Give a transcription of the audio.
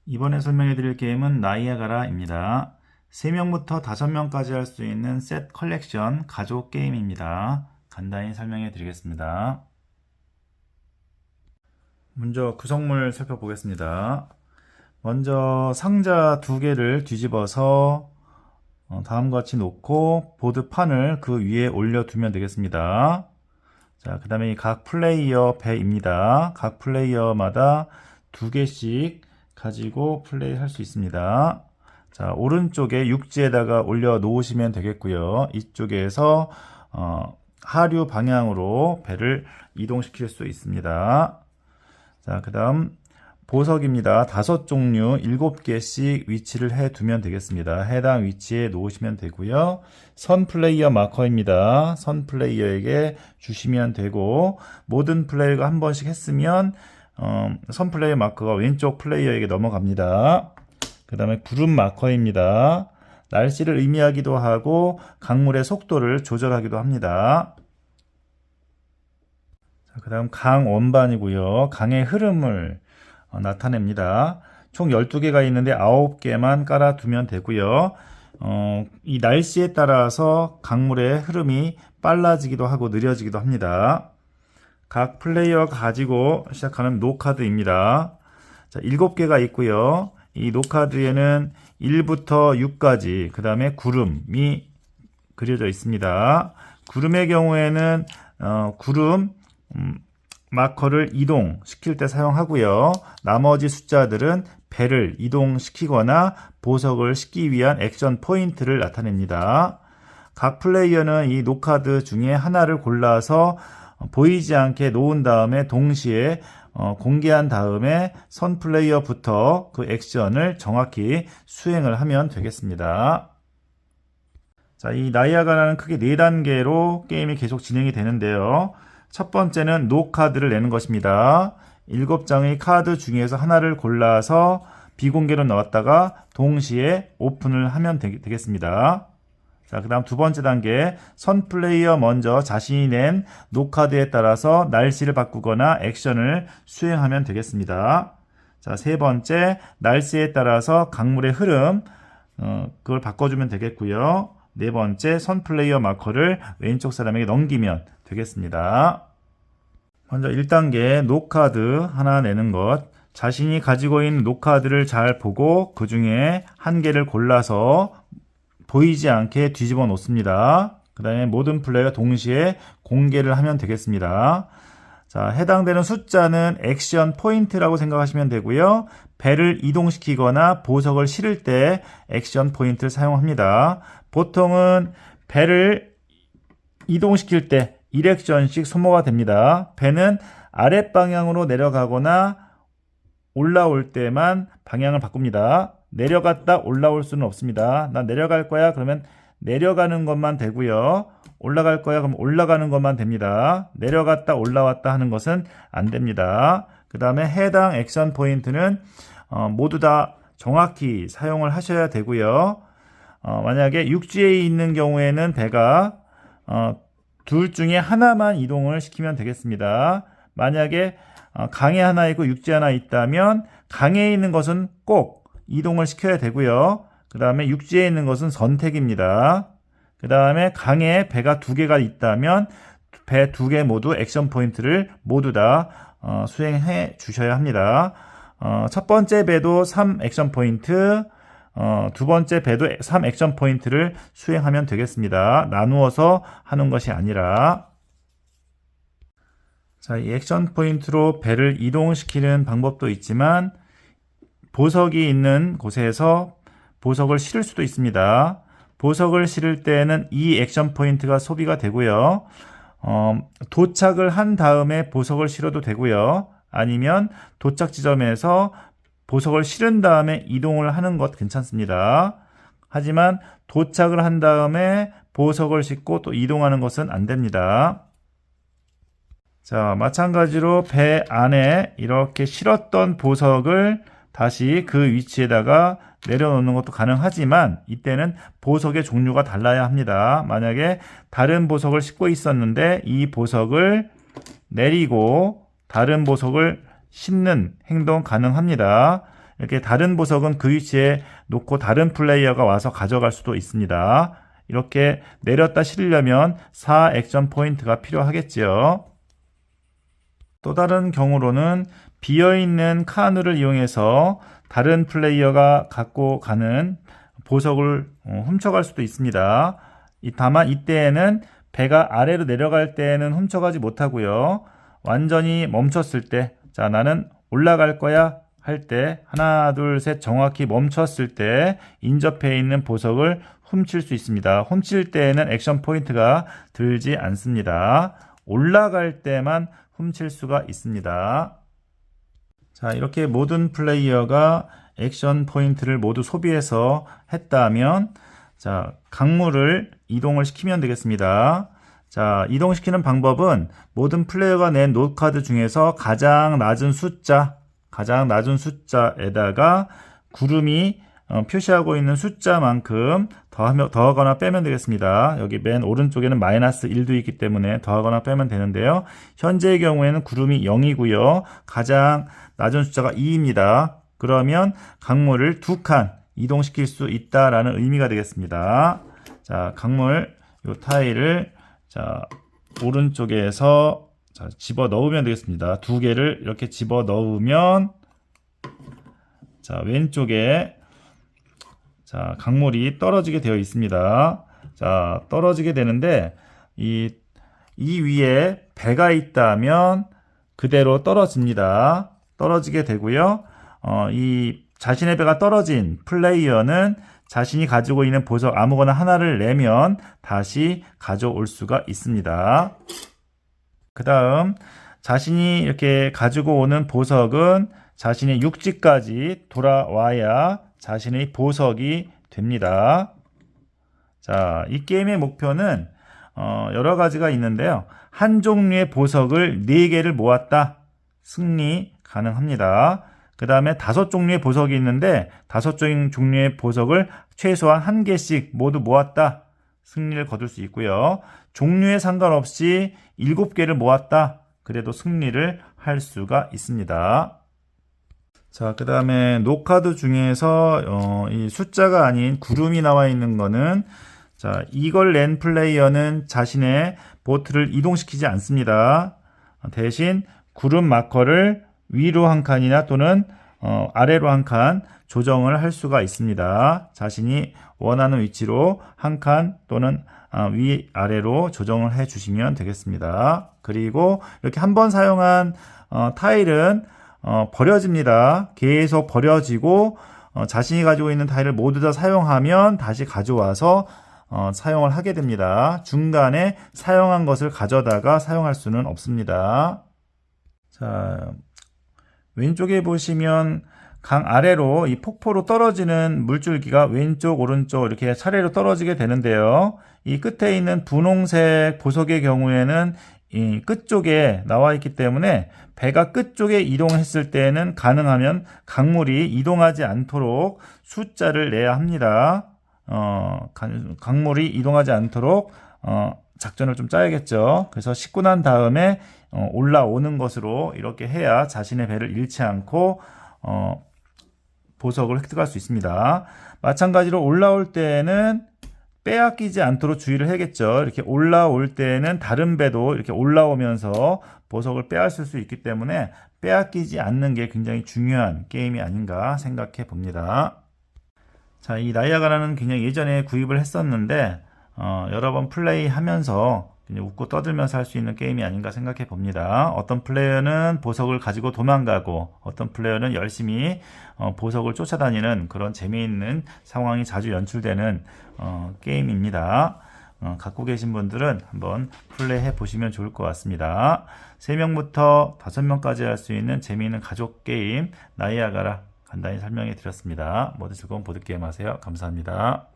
이번에 설명해 드릴 게임은 나이아가라입니다. 3명부터 5명까지 할 수 있는 셋 컬렉션 가족 게임입니다. 간단히 설명해 드리겠습니다. 먼저 구성물 살펴보겠습니다. 먼저 상자 2개를 뒤집어서 다음과 같이 놓고 보드판을 그 위에 올려두면 되겠습니다. 자, 그 다음에 각 플레이어 배입니다. 각 플레이어마다 2개씩 가지고 플레이 할 수 있습니다. 자, 오른쪽에 육지에다가 올려 놓으시면 되겠고요. 이쪽에서 하류 방향으로 배를 이동시킬 수 있습니다. 자, 그 다음 보석입니다. 5종류 7개씩 위치를 해 두면 되겠습니다. 해당 위치에 놓으시면 되고요. 선 플레이어 마커입니다. 선 플레이어에게 주시면 되고, 모든 플레이어가 한 번씩 했으면 선 플레이어 마커가 왼쪽 플레이어에게 넘어갑니다. 그 다음에 구름 마커입니다. 날씨를 의미하기도 하고 강물의 속도를 조절하기도 합니다. 그 다음 강 원반이고요. 강의 흐름을 나타냅니다. 총 12개가 있는데 9개만 깔아두면 되고요. 이 날씨에 따라서 강물의 흐름이 빨라지기도 하고 느려지기도 합니다. 각 플레이어가 가지고 시작하는 노카드입니다. 자, 7개가 있고요. 이 노카드에는 1부터 6까지, 그 다음에 구름이 그려져 있습니다. 구름의 경우에는 구름 마커를 이동시킬 때 사용하고요. 나머지 숫자들은 배를 이동시키거나 보석을 싣기 위한 액션 포인트를 나타냅니다. 각 플레이어는 이 노카드 중에 하나를 골라서 보이지 않게 놓은 다음에 동시에 공개한 다음에 선 플레이어부터 그 액션을 정확히 수행을 하면 되겠습니다. 자, 이 나이아가라는 크게 4단계로 게임이 계속 진행이 되는데요. 첫 번째는 노카드를 내는 것입니다. 7장의 카드 중에서 하나를 골라서 비공개로 넣었다가 동시에 오픈을 하면 되겠습니다. 자, 그 다음 두 번째 단계, 선 플레이어 먼저 자신이 낸 노카드에 따라서 날씨를 바꾸거나 액션을 수행하면 되겠습니다. 자, 세 번째, 날씨에 따라서 강물의 흐름, 그걸 바꿔주면 되겠고요. 네 번째, 선 플레이어 마커를 왼쪽 사람에게 넘기면 되겠습니다. 먼저 1단계 노카드 하나 내는 것, 자신이 가지고 있는 노카드를 잘 보고 그 중에 한 개를 골라서 보이지 않게 뒤집어 놓습니다. 그 다음에 모든 플레이어가 동시에 공개를 하면 되겠습니다. 자, 해당되는 숫자는 액션 포인트라고 생각하시면 되고요. 배를 이동시키거나 보석을 실을 때 액션 포인트를 사용합니다. 보통은 배를 이동시킬 때 1액션씩 소모가 됩니다. 배는 아랫방향으로 내려가거나 올라올 때만 방향을 바꿉니다. 내려갔다 올라올 수는 없습니다. 나 내려갈 거야 그러면 내려가는 것만 되고요. 올라갈 거야 그럼 올라가는 것만 됩니다. 내려갔다 올라왔다 하는 것은 안 됩니다. 그 다음에 해당 액션 포인트는 모두 다 정확히 사용을 하셔야 되고요. 만약에 육지에 있는 경우에는 배가 둘 중에 하나만 이동을 시키면 되겠습니다. 만약에 강에 하나 있고 육지에 하나 있다면 강에 있는 것은 꼭 이동을 시켜야 되고요. 그 다음에 육지에 있는 것은 선택입니다. 그 다음에 강에 배가 2개가 있다면 배 2개 모두 액션 포인트를 모두 다 수행해 주셔야 합니다. 첫 번째 배도 3 액션 포인트, 두 번째 배도 3 액션 포인트를 수행하면 되겠습니다. 나누어서 하는 것이 아니라. 자, 이 액션 포인트로 배를 이동시키는 방법도 있지만 보석이 있는 곳에서 보석을 실을 수도 있습니다. 보석을 실을 때는 이 액션 포인트가 소비가 되고요. 도착을 한 다음에 보석을 실어도 되고요. 아니면 도착 지점에서 보석을 실은 다음에 이동을 하는 것 괜찮습니다. 하지만 도착을 한 다음에 보석을 싣고 또 이동하는 것은 안 됩니다. 자, 마찬가지로 배 안에 이렇게 실었던 보석을 다시 그 위치에다가 내려놓는 것도 가능하지만 이때는 보석의 종류가 달라야 합니다. 만약에 다른 보석을 싣고 있었는데 이 보석을 내리고 다른 보석을 싣는 행동 가능합니다. 이렇게 다른 보석은 그 위치에 놓고 다른 플레이어가 와서 가져갈 수도 있습니다. 이렇게 내렸다 실으려면 4 액션 포인트가 필요하겠지요. 또 다른 경우로는 비어있는 카누를 이용해서 다른 플레이어가 갖고 가는 보석을 훔쳐갈 수도 있습니다. 다만 이때에는 배가 아래로 내려갈 때에는 훔쳐가지 못하고요. 완전히 멈췄을 때, 자, 나는 올라갈 거야 할 때 하나, 둘, 셋 정확히 멈췄을 때 인접해 있는 보석을 훔칠 수 있습니다. 훔칠 때에는 액션 포인트가 들지 않습니다. 올라갈 때만 훔칠 수가 있습니다. 자, 이렇게 모든 플레이어가 액션 포인트를 모두 소비해서 했다면, 자, 강물을 이동을 시키면 되겠습니다. 자, 이동시키는 방법은 모든 플레이어가 낸 노트카드 중에서 가장 낮은 숫자에다가 구름이 표시하고 있는 숫자만큼 더하거나 빼면 되겠습니다. 여기 맨 오른쪽에는 마이너스 1도 있기 때문에 더하거나 빼면 되는데요. 현재의 경우에는 구름이 0이고요. 가장 낮은 숫자가 2입니다. 그러면 강물을 2칸 이동시킬 수 있다라는 의미가 되겠습니다. 자, 강물 요 타일을 자, 오른쪽에서 자, 집어 넣으면 되겠습니다. 두 개를 이렇게 집어 넣으면 자, 왼쪽에 자, 강물이 떨어지게 되어 있습니다. 자, 떨어지게 되는데 이 위에 배가 있다면 그대로 떨어집니다. 떨어지게 되고요. 이 자신의 배가 떨어진 플레이어는 자신이 가지고 있는 보석 아무거나 하나를 내면 다시 가져올 수가 있습니다. 그 다음 자신이 이렇게 가지고 오는 보석은 자신의 육지까지 돌아와야 자신의 보석이 됩니다. 자, 이 게임의 목표는 여러 가지가 있는데요. 한 종류의 보석을 4개를 모았다. 승리 가능합니다. 그 다음에 5종류의 보석이 있는데 5종류의 보석을 최소한 1개씩 모두 모았다. 승리를 거둘 수 있고요. 종류에 상관없이 7개를 모았다. 그래도 승리를 할 수가 있습니다. 자, 그 다음에 노카드 중에서 이 숫자가 아닌 구름이 나와 있는 거는 자, 이걸 낸 플레이어는 자신의 보트를 이동시키지 않습니다. 대신 구름 마커를 위로 한 칸이나 또는 아래로 한 칸 조정을 할 수가 있습니다. 자신이 원하는 위치로 한 칸 또는 위 아래로 조정을 해 주시면 되겠습니다. 그리고 이렇게 한번 사용한 타일은 버려집니다. 계속 버려지고 자신이 가지고 있는 타일을 모두 다 사용하면 다시 가져와서 사용을 하게 됩니다. 중간에 사용한 것을 가져다가 사용할 수는 없습니다. 자, 왼쪽에 보시면 강 아래로 이 폭포로 떨어지는 물줄기가 왼쪽, 오른쪽 이렇게 차례로 떨어지게 되는데요. 이 끝에 있는 분홍색 보석의 경우에는 이 끝쪽에 나와 있기 때문에 배가 끝쪽에 이동했을 때는 가능하면 강물이 이동하지 않도록 숫자를 내야 합니다. 강물이 이동하지 않도록 작전을 좀 짜야겠죠. 그래서 싣고 난 다음에 올라오는 것으로 이렇게 해야 자신의 배를 잃지 않고 보석을 획득할 수 있습니다. 마찬가지로 올라올 때는 빼앗기지 않도록 주의를 해야겠죠. 이렇게 올라올 때는 다른 배도 이렇게 올라오면서 보석을 빼앗을 수 있기 때문에 빼앗기지 않는 게 굉장히 중요한 게임이 아닌가 생각해 봅니다. 자, 이 나이아가라는 굉장히 예전에 구입을 했었는데 여러 번 플레이하면서 그냥 웃고 떠들면서 할 수 있는 게임이 아닌가 생각해 봅니다. 어떤 플레이어는 보석을 가지고 도망가고 어떤 플레이어는 열심히 보석을 쫓아다니는 그런 재미있는 상황이 자주 연출되는 게임입니다. 갖고 계신 분들은 한번 플레이해 보시면 좋을 것 같습니다. 3명부터 5명까지 할 수 있는 재미있는 가족 게임 나이아가라 간단히 설명해 드렸습니다. 모두 즐거운 보드게임 하세요. 감사합니다.